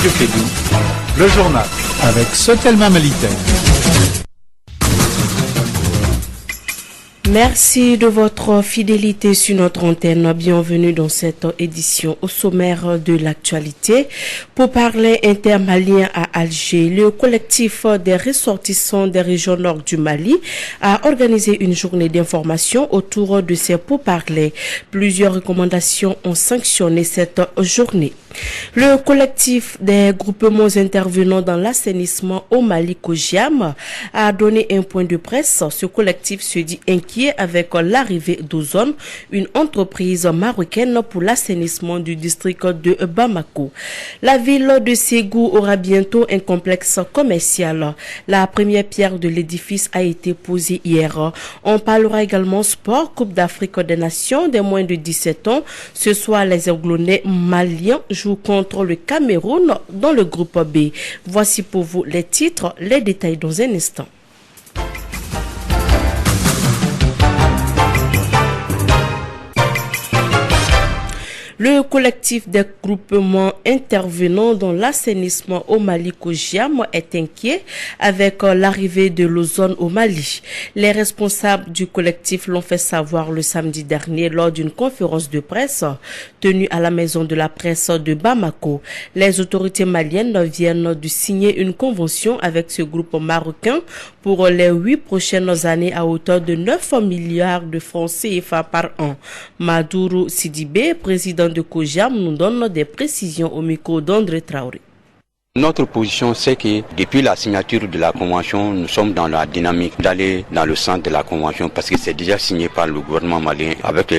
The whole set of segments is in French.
Radio Kédougou, le journal avec Sotelma Malitaire. Merci de votre fidélité sur notre antenne. Bienvenue dans cette édition au sommaire de l'actualité. Pour parler intermalien à Alger, le collectif des ressortissants des régions nord du Mali a organisé une journée d'information autour de ces pourparlers. Plusieurs recommandations ont sanctionné cette journée. Le collectif des groupements intervenant dans l'assainissement au Mali, COGIAM, a donné un point de presse. Ce collectif se dit inquiet avec l'arrivée d'Ozone, une entreprise marocaine pour l'assainissement du district de Bamako. La ville de Ségou aura bientôt un complexe commercial. La première pierre de l'édifice a été posée hier. On parlera également sport, Coupe d'Afrique des Nations des moins de 17 ans. Ce soir, les Aiglonnais maliens jouent contre le Cameroun dans le groupe B. Voici pour vous les titres, les détails dans un instant. Le collectif des groupements intervenant dans l'assainissement au Mali, COGIAM, est inquiet avec l'arrivée de l'ozone au Mali. Les responsables du collectif l'ont fait savoir le samedi dernier lors d'une conférence de presse tenue à la maison de la presse de Bamako. Les autorités maliennes viennent de signer une convention avec ce groupe marocain pour les 8 prochaines années à hauteur de 9 milliards de francs CFA par an. Madourou Sidibé, président de COGIAM, nous donne des précisions au micro d'André Traoré. Notre position, c'est que depuis la signature de la convention, nous sommes dans la dynamique d'aller dans le sens de la convention parce que c'est déjà signé par le gouvernement malien avec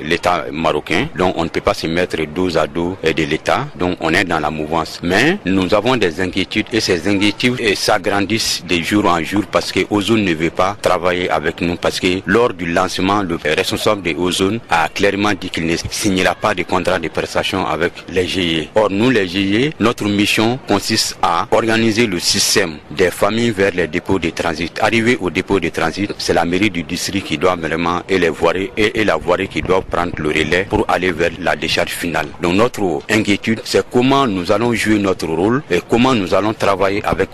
l'État marocain. Donc on ne peut pas se mettre dos à dos de l'État. Donc on est dans la mouvance. Mais nous avons des inquiétudes et ces inquiétudes s'agrandissent de jour en jour parce que Ozone ne veut pas travailler avec nous parce que lors du lancement, le responsable de Ozone a clairement dit qu'il ne signera pas de contrat de prestation avec les GIE. Or nous, les GIE, notre mission consiste à organiser le système des familles vers les dépôts de transit. Arrivé au dépôt de transit, c'est la mairie du district qui doit vraiment et les voiries et la voirie qui doivent prendre le relais pour aller vers la décharge finale. Donc notre inquiétude, c'est comment nous allons jouer notre rôle et comment nous allons travailler avec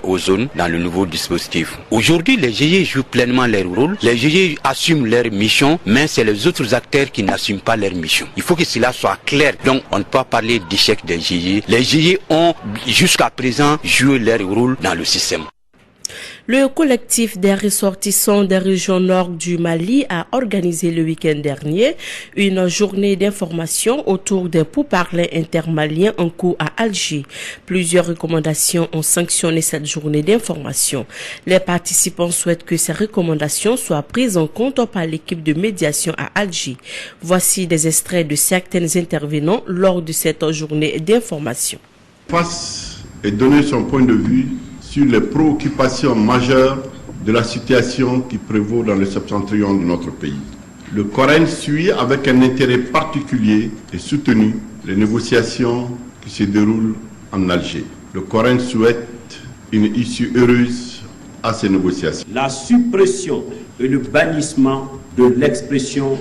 Ozone dans le nouveau dispositif. Aujourd'hui, les GIE jouent pleinement leur rôle, les GIE assument leur mission, mais c'est les autres acteurs qui n'assument pas leur mission. Il faut que cela soit clair. Donc on ne peut pas parler d'échec des GIE. Les GIE ont jusqu'à présent joué leur rôle dans le système. Le collectif des ressortissants des régions nord du Mali a organisé le week-end dernier une journée d'information autour des pourparlers intermaliens en cours à Alger. Plusieurs recommandations ont sanctionné cette journée d'information. Les participants souhaitent que ces recommandations soient prises en compte par l'équipe de médiation à Alger. Voici des extraits de certains intervenants lors de cette journée d'information. Et donner son point de vue sur les préoccupations majeures de la situation qui prévaut dans le septentrion de notre pays. Le Coran suit avec un intérêt particulier et soutenu les négociations qui se déroulent en Alger. Le Coran souhaite une issue heureuse à ces négociations. La suppression et le bannissement de l'expression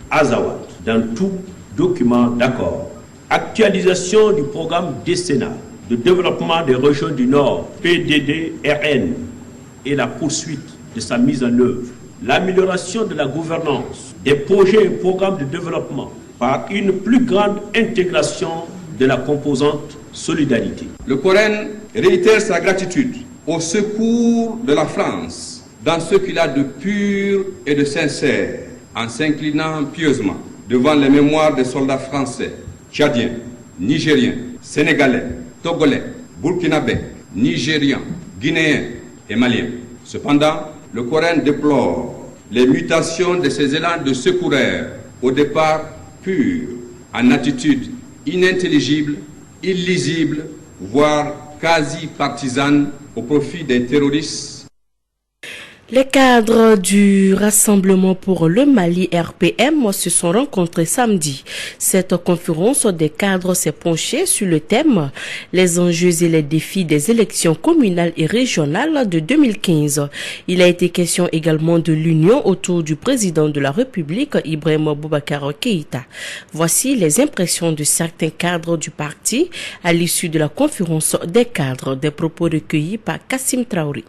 Azawad dans tout document d'accord. Actualisation du programme décennal de développement des régions du Nord, PDD-RN, et la poursuite de sa mise en œuvre. L'amélioration de la gouvernance des projets et programmes de développement par une plus grande intégration de la composante solidarité. Le Coran réitère sa gratitude au secours de la France dans ce qu'il a de pur et de sincère, en s'inclinant pieusement devant les mémoires des soldats français, tchadiens, nigériens, sénégalais, togolais, burkinabés, nigérians, guinéens et maliens. Cependant, le Coran déplore les mutations de ces élans de secoureurs, au départ purs, en attitude inintelligible, illisible, voire quasi partisane au profit des terroristes. Les cadres du Rassemblement pour le Mali RPM se sont rencontrés samedi. Cette conférence des cadres s'est penchée sur le thème « Les enjeux et les défis des élections communales et régionales de 2015 ». Il a été question également de l'union autour du président de la République, Ibrahima Boubacar Keïta. Voici les impressions de certains cadres du parti à l'issue de la conférence des cadres, des propos recueillis par Kassim Traoré.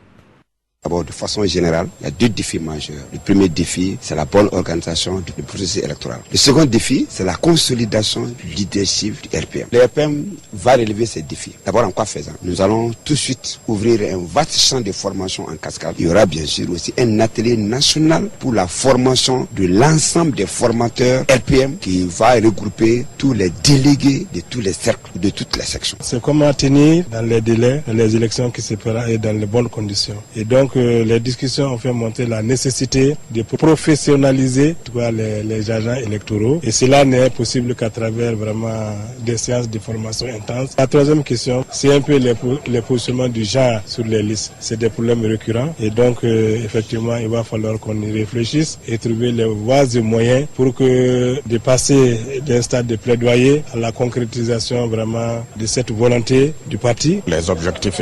D'abord, de façon générale, il y a deux défis majeurs. Le premier défi, c'est la bonne organisation du processus électoral. Le second défi, c'est la consolidation du leadership du RPM. Le RPM va relever ces défis. D'abord, en quoi faisant? Nous allons tout de suite ouvrir un vaste champ de formation en cascade. Il y aura bien sûr aussi un atelier national pour la formation de l'ensemble des formateurs RPM qui va regrouper tous les délégués de tous les cercles, de toutes les sections. C'est comment tenir dans les délais, dans les élections qui se feront et dans les bonnes conditions. Et donc, les discussions ont fait monter la nécessité de professionnaliser les agents électoraux. Et cela n'est possible qu'à travers vraiment des séances de formation intenses. La troisième question, c'est un peu les positionnements du genre sur les listes. C'est des problèmes récurrents. Et donc, effectivement, il va falloir qu'on y réfléchisse et trouver les voies et moyens pour que de passer d'un stade de plaidoyer à la concrétisation vraiment de cette volonté du parti. Les objectifs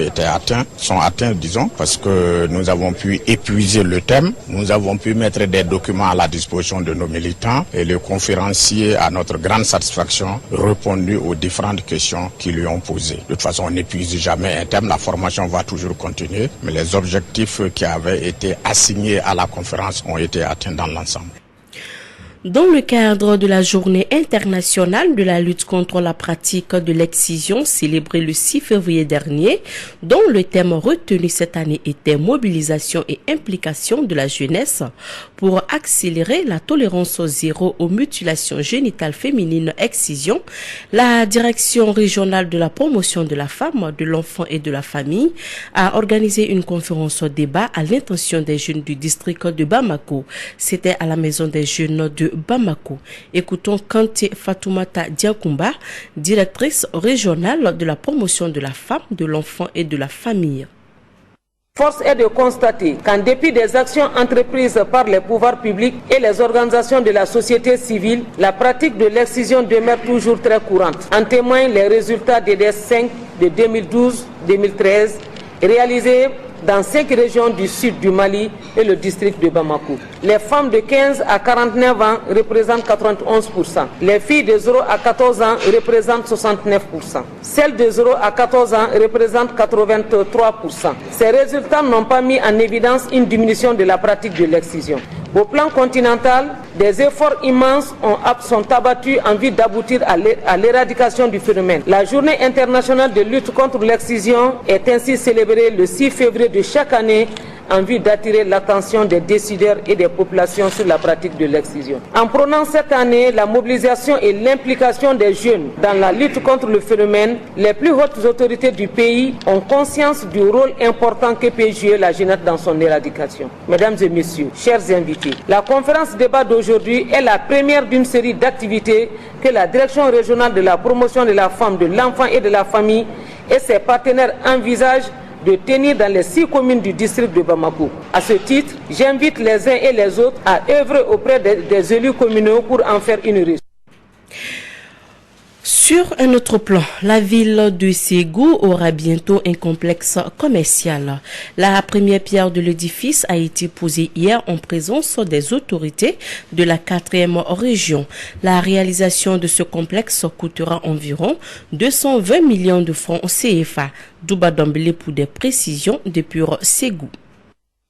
sont atteints, disons, parce que nous avons pu épuiser le thème, nous avons pu mettre des documents à la disposition de nos militants et le conférencier, à notre grande satisfaction, répondu aux différentes questions qu'ils lui ont posées. De toute façon, on n'épuise jamais un thème, la formation va toujours continuer, mais les objectifs qui avaient été assignés à la conférence ont été atteints dans l'ensemble. Dans le cadre de la journée internationale de la lutte contre la pratique de l'excision célébrée le 6 février dernier, dont le thème retenu cette année était mobilisation et implication de la jeunesse pour accélérer la tolérance zéro aux mutilations génitales féminines excision, la direction régionale de la promotion de la femme, de l'enfant et de la famille a organisé une conférence débat à l'intention des jeunes du district de Bamako. C'était à la maison des jeunes de Bamako. Écoutons Kanté Fatoumata Diakoumba, directrice régionale de la promotion de la femme, de l'enfant et de la famille. Force est de constater qu'en dépit des actions entreprises par les pouvoirs publics et les organisations de la société civile, la pratique de l'excision demeure toujours très courante. En témoignent les résultats des DES5 de 2012-2013 réalisés dans 5 régions du sud du Mali et le district de Bamako. Les femmes de 15 à 49 ans représentent 91%. Les filles de 0 à 14 ans représentent 69%. Celles de 0 à 14 ans représentent 83%. Ces résultats n'ont pas mis en évidence une diminution de la pratique de l'excision. Au plan continental, des efforts immenses sont abattus en vue d'aboutir à l'éradication du phénomène. La journée internationale de lutte contre l'excision est ainsi célébrée le 6 février de chaque année en vue d'attirer l'attention des décideurs et des populations sur la pratique de l'excision. En prônant cette année la mobilisation et l'implication des jeunes dans la lutte contre le phénomène, les plus hautes autorités du pays ont conscience du rôle important que peut jouer la jeunesse dans son éradication. Mesdames et messieurs, chers invités, la conférence débat d'aujourd'hui est la première d'une série d'activités que la Direction régionale de la promotion de la femme, de l'enfant et de la famille et ses partenaires envisagent de tenir dans les 6 communes du district de Bamako. À ce titre, j'invite les uns et les autres à œuvrer auprès des élus communaux pour en faire une réussite. Sur un autre plan, la ville de Ségou aura bientôt un complexe commercial. La première pierre de l'édifice a été posée hier en présence des autorités de la 4e région. La réalisation de ce complexe coûtera environ 220 millions de francs CFA. Douba Dambélé pour des précisions depuis Ségou.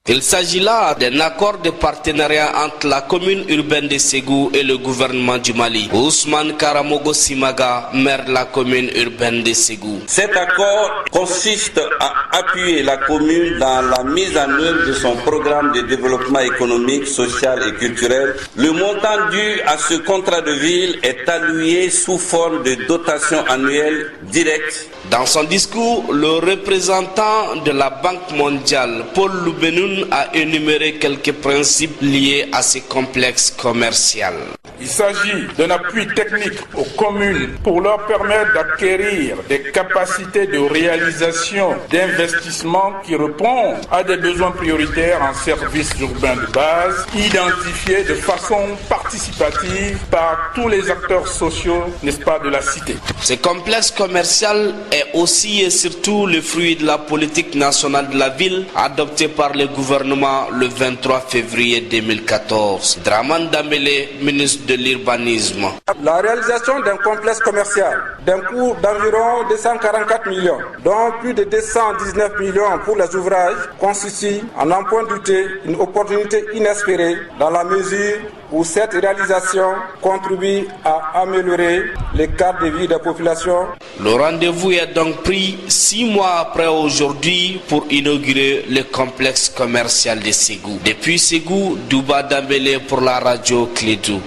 Il s'agit là d'un accord de partenariat entre la commune urbaine de Ségou et le gouvernement du Mali. Ousmane Karamogo Simaga, maire de la commune urbaine de Ségou. Cet accord consiste à appuyer la commune dans la mise en œuvre de son programme de développement économique, social et culturel. Le montant dû à ce contrat de ville est alloué sous forme de dotation annuelle directe. Dans son discours, le représentant de la Banque mondiale, Paul Loubenoun, a énuméré quelques principes liés à ce complexe commercial. Il s'agit d'un appui technique aux communes pour leur permettre d'acquérir des capacités de réalisation d'investissements qui répondent à des besoins prioritaires en services urbains de base, identifiés de façon participative par tous les acteurs sociaux, n'est-ce pas, de la cité. Ce complexe commercial est aussi et surtout le fruit de la politique nationale de la ville adoptée par le gouvernement le 23 février 2014. Draman Dambélé, ministre de l'Urbanisme. La réalisation d'un complexe commercial d'un coût d'environ 244 millions, dont plus de 219 millions pour les ouvrages, constitue, à n'en point douter, une opportunité inespérée dans la mesure où cette réalisation contribue à améliorer les cadres de vie des populations. Le rendez-vous est donc pris 6 mois après aujourd'hui pour inaugurer le complexe commercial de Ségou. Depuis Ségou, Douba Dambélé pour la radio Clédou.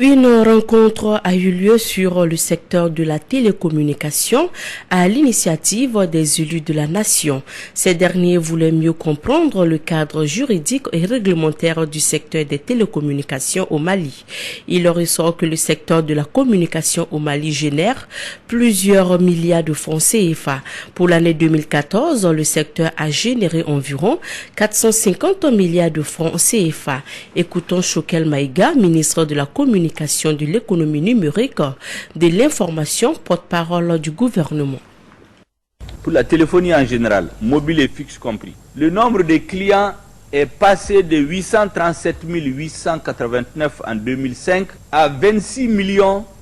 Une rencontre a eu lieu sur le secteur de la télécommunication à l'initiative des élus de la nation. Ces derniers voulaient mieux comprendre le cadre juridique et réglementaire du secteur des télécommunications au Mali. Il ressort que le secteur de la communication au Mali génère plusieurs milliards de francs CFA. Pour l'année 2014, le secteur a généré environ 450 milliards de francs CFA. Écoutons Choquel Maïga, ministre de la communication, de l'économie numérique, de l'information, porte-parole du gouvernement. Pour la téléphonie en général, mobile et fixe compris, le nombre de clients est passé de 837 889 en 2005 à 26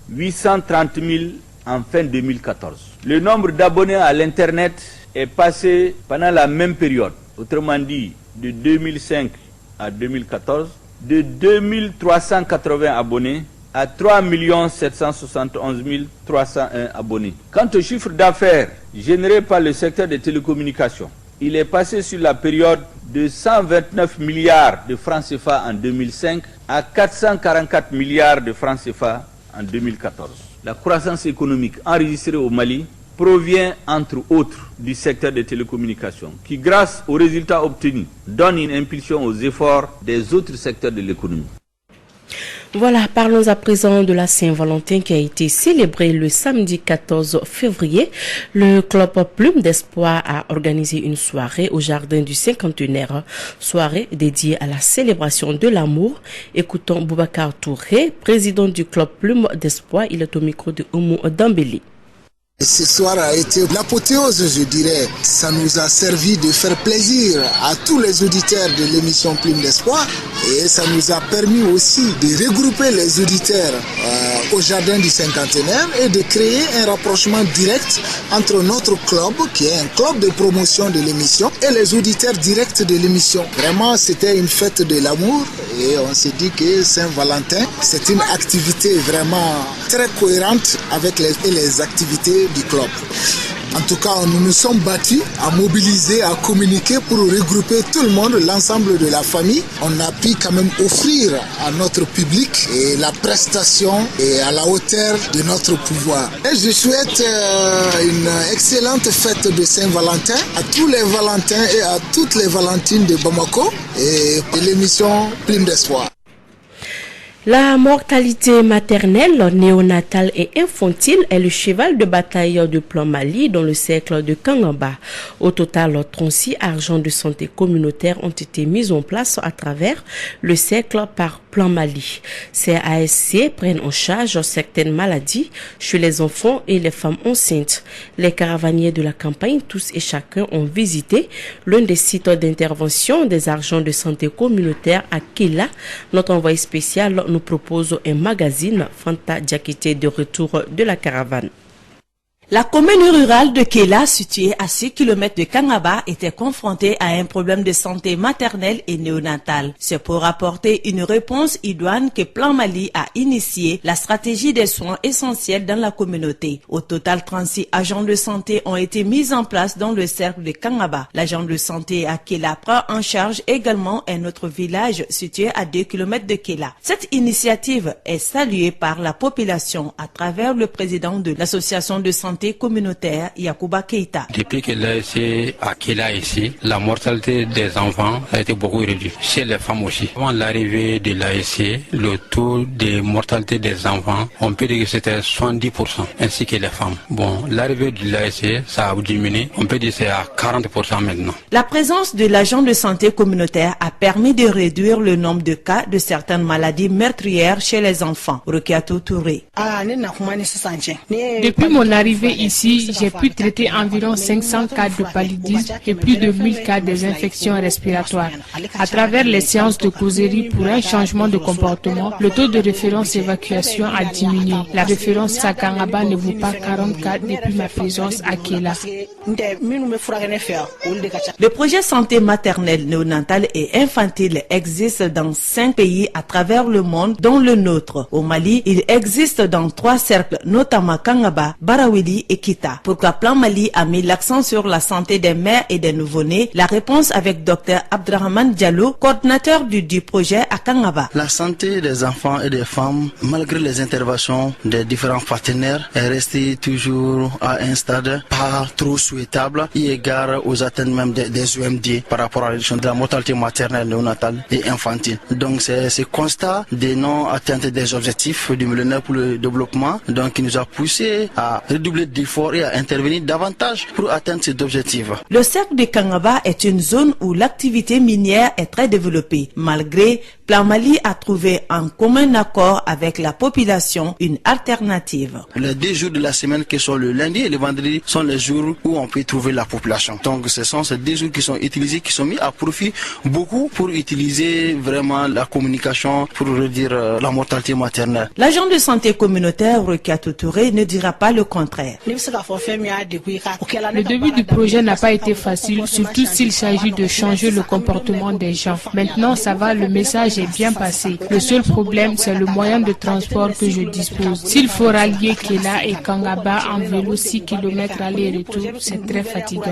830 000 en fin 2014. Le nombre d'abonnés à l'Internet est passé pendant la même période, autrement dit de 2005 à 2014, de 2380 abonnés à 3 771 301 abonnés. Quant au chiffre d'affaires généré par le secteur des télécommunications, il est passé sur la période de 129 milliards de francs CFA en 2005 à 444 milliards de francs CFA en 2014. La croissance économique enregistrée au Mali provient entre autres du secteur des télécommunications qui, grâce aux résultats obtenus, donne une impulsion aux efforts des autres secteurs de l'économie. Voilà, parlons à présent de la Saint-Valentin qui a été célébrée le samedi 14 février. Le club Plume d'Espoir a organisé une soirée au jardin du cinquantenaire, soirée dédiée à la célébration de l'amour. Écoutons Boubacar Touré, président du club Plume d'Espoir. Il est au micro de Oumou Dambélé. Ce soir a été l'apothéose, je dirais. Ça nous a servi de faire plaisir à tous les auditeurs de l'émission Plume d'Espoir et ça nous a permis aussi de regrouper les auditeurs au jardin du cinquantenaire et de créer un rapprochement direct entre notre club, qui est un club de promotion de l'émission, et les auditeurs directs de l'émission. Vraiment, c'était une fête de l'amour et on s'est dit que Saint-Valentin, c'est une activité vraiment très cohérente avec les activités du club. En tout cas, nous nous sommes battus à mobiliser, à communiquer pour regrouper tout le monde, l'ensemble de la famille. On a pu quand même offrir à notre public et la prestation et à la hauteur de notre pouvoir. Et je souhaite une excellente fête de Saint-Valentin à tous les Valentins et à toutes les Valentines de Bamako et l'émission Plume d'Espoir. La mortalité maternelle, néonatale et infantile est le cheval de bataille de Plan Mali dans le cercle de Kangaba. Au total, 36 agents de santé communautaire ont été mis en place à travers le cercle par Plan Mali. Ces ASC prennent en charge certaines maladies chez les enfants et les femmes enceintes. Les caravaniers de la campagne, tous et chacun, ont visité l'un des sites d'intervention des agents de santé communautaire à Kela. Notre envoyé spécial nous propose un magazine. Fanta Diakité de retour de la caravane. La commune rurale de Kela, située à 6 km de Kangaba, était confrontée à un problème de santé maternelle et néonatale. C'est pour apporter une réponse idoine que Plan Mali a initié la stratégie des soins essentiels dans la communauté. Au total, 36 agents de santé ont été mis en place dans le cercle de Kangaba. L'agent de santé à Kela prend en charge également un autre village situé à 2 km de Kela. Cette initiative est saluée par la population à travers le président de l'association de santé santé communautaire, Yacouba Keita. Depuis que l'ASC à Kéla ici, la mortalité des enfants a été beaucoup réduite, chez les femmes aussi. Avant l'arrivée de l'ASC, le taux de mortalité des enfants, on peut dire que c'était 70%, ainsi que les femmes. Bon, l'arrivée de l'ASC, ça a diminué, on peut dire que c'est à 40% maintenant. La présence de l'agent de santé communautaire a permis de réduire le nombre de cas de certaines maladies meurtrières chez les enfants. Rukiatou Touré. Depuis mon arrivée ici, j'ai pu traiter environ 500 cas de paludisme et plus de 1000 cas des infections respiratoires. À travers les séances de causerie pour un changement de comportement, le taux de référence évacuation a diminué. La référence Sakangaba ne vaut pas 40 cas depuis ma présence à Kéla. Le projet santé maternelle, néonatale et infantile existe dans 5 pays à travers le monde, dont le nôtre. Au Mali, il existe dans 3 cercles, notamment Kangaba, Barawili et Kita. Pourquoi Plan Mali a mis l'accent sur la santé des mères et des nouveau-nés? La réponse avec Dr Abdrahman Diallo, coordinateur du projet à Kangaba. La santé des enfants et des femmes, malgré les interventions des différents partenaires, est restée toujours à un stade pas trop souhaitable, eu égard aux atteintes même des OMD par rapport à la réduction de la mortalité maternelle, néonatale et infantile. Donc c'est ce constat des non-atteintes des objectifs du millénaire pour le développement donc, qui nous a poussé à redoubler d'efforts et à intervenir davantage pour atteindre cet objectif. Le cercle de Kangaba est une zone où l'activité minière est très développée. Malgré, Plan Mali a trouvé en commun accord avec la population une alternative. Les 2 jours de la semaine qui sont le lundi et le vendredi sont les jours où on peut trouver la population. Donc ce sont ces 2 jours qui sont utilisés, qui sont mis à profit beaucoup pour utiliser vraiment la communication pour réduire la mortalité maternelle. L'agent de santé communautaire Rukiatou Touré ne dira pas le contraire. Le début du projet n'a pas été facile, surtout s'il s'agit de changer le comportement des gens. Maintenant, ça va, le message est bien passé. Le seul problème, c'est le moyen de transport que je dispose. S'il faut rallier Kéla et Kangaba en vélo 6 km aller-retour, c'est très fatigant.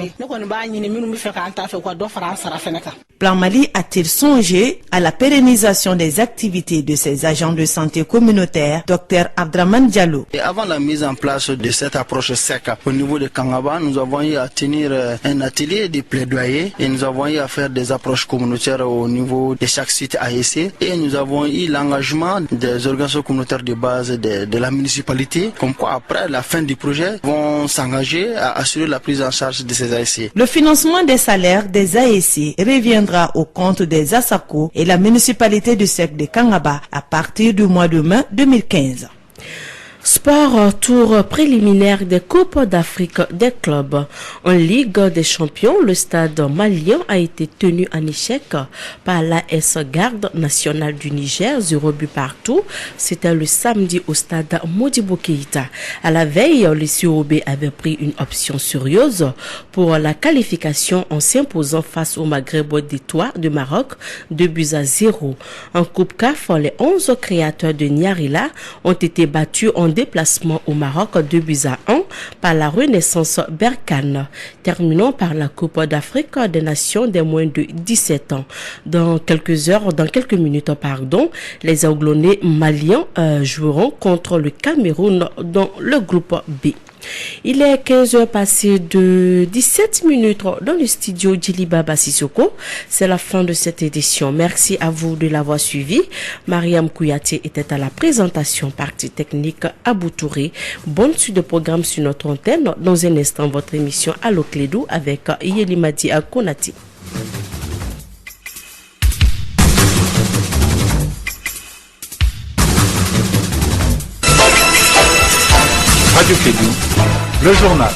Plan Mali a-t-il songé à la pérennisation des activités de ces agents de santé communautaire? Dr Abdrahman Diallo. Et avant la mise en place de cette approche sec au niveau de Kangaba, nous avons eu à tenir un atelier de plaidoyer et nous avons eu à faire des approches communautaires au niveau de chaque site ASC et nous avons eu l'engagement des organisations communautaires de base de la municipalité, comme quoi après la fin du projet vont s'engager à assurer la prise en charge de ces ASC. Le financement des salaires des ASC reviendra au compte des ASACO et la municipalité du cercle de Kangaba à partir du mois de mai 2015. Sport, tour préliminaire des Coupes d'Afrique des clubs. En Ligue des Champions, le stade malien a été tenu en échec par l'AS Garde nationale du Niger, 0 but partout. C'était le samedi au stade Modibo Keïta. À la veille, les Siobé avaient pris une option sérieuse pour la qualification en s'imposant face au Maghreb d'Étoile de Maroc, 2-0. En Coupe CAF, les 11 créateurs de Niarila ont été battus en déplacement au Maroc 2-1 par la Renaissance Berkane. Terminons par la Coupe d'Afrique des Nations des moins de 17 ans. Dans quelques minutes, les Anglais maliens joueront contre le Cameroun dans le groupe B. Il est 15h passé de 17 minutes dans le studio Djiliba Bassisoko. C'est la fin de cette édition. Merci à vous de l'avoir suivi. Mariam Kouyaté était à la présentation, partie technique Abou Touré. Bonne suite de programme sur notre antenne. Dans un instant, votre émission Allo Clédou avec Yelimadi Akonati. Radio Clédou, le journal.